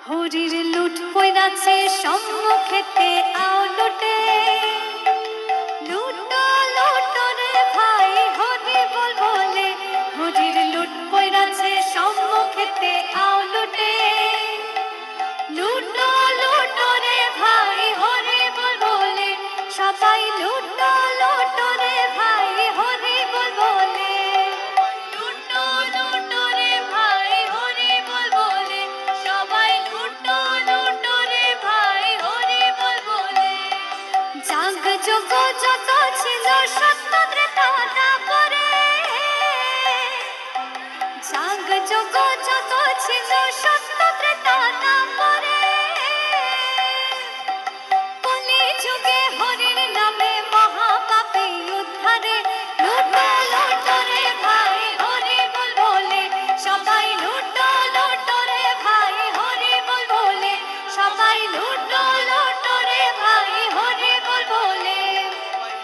হরির লুট পইরাছে সম্মুখেতে আও লুটে লুটো লুটো রে ভাই হরি বল বলে হরির লুট পইরাছে সম্মুখেতে আও লুটে লুটো লুটো রে ভাই হরি বল বলে সবাই লুটো লুটো রে ভাই হরি বল বলে লুটো লুটো রে ভাই হরি বল বলে সবাই লুটো লুটো রে ভাই হরি বল বলে জাগ যোগ যত ছিল সত্য ত্রেতা তারপরে জাগ যোগ যত ছিল সত্য ত্রেতা তারপরে কলি যুগে হরির নামে মহাপাপী উদ্ধারে লুটো লুটো রে ভাই হরি বল বলে সবাই লুটো লুটো রে ভাই হরি বল বলে সবাই লুটো লুটো রে ভাই হরি বল বলে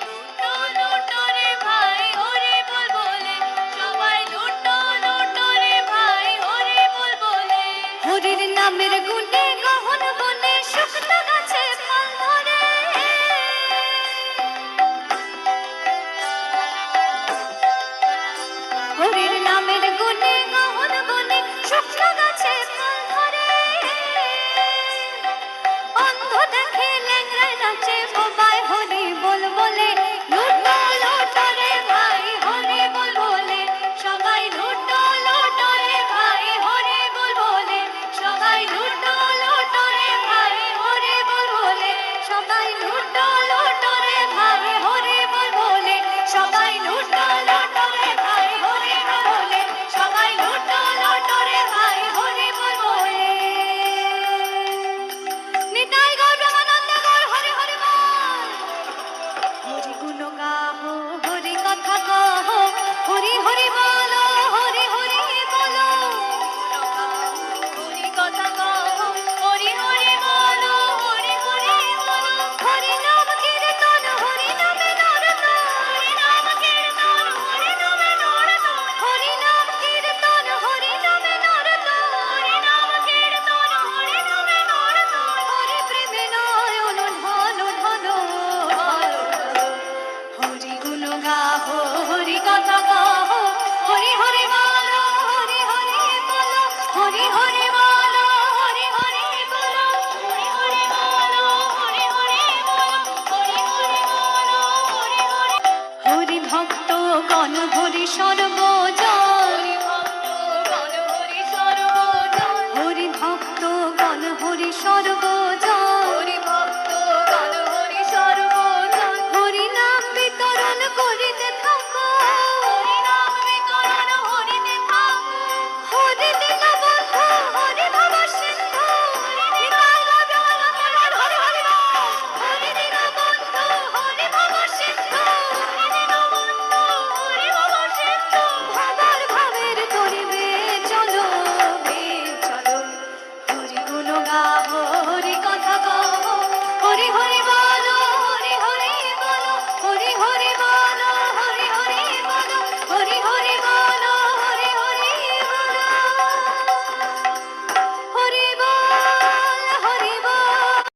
লুটো লুটো রে ভাই হরি বল বলে সবাই লুটো লুটো রে ভাই হরি বল বলে হরির নামের গুণে গহন বনে শুকনো গাছে ফল ধরে হরির নামের গুণে গহন বনে শুকনো গাছে ফল ধরে অন্ধ দেখে ল্যাংড়ায় নাচে বোবায় হরি বল বলে লুটো লুটো রে ভাই হরি বল বলে সবাই লুটো লুটো রে ভাই হরি বল বলে সবাই লুটো লুটো রে ভাই হরি বল বলে সবাই লুটো লুটো রে ভাই হরি বল বলে সবাই লুটো লুটো রে ভাই হরি বল বলে সবাই লুটো লুটো রে ভাই হরি বল বলে নিতাই গৌর ব্রহ্মানন্দ গৌর হরি হরি বল হরি গুণ গাহো হরি কথা কহো হরি হরি বলো হরি হরি বলো হরি কথা কহো হরি হরি বলো হরি হরি বলো হরি নাম কীর্তন হরি নামে নরত হরি নাম কীর্তন হরি নামে নরত হরি নাম কীর্তন হরি নামে নরত হরি নাম কীর্তন হরি নামে নরত হরি প্রেমে নয়ন ধন ধন হরি গুণ গাহো হরি কথা কহো হরি হরি বলো হরি হরি বলো হরি হরি বলো হরি হরি বলো হরি হরি বলো হরি হরি বলো হরি হরি বলো হরি হরি হরি ভক্ত গণ হরি সর্ব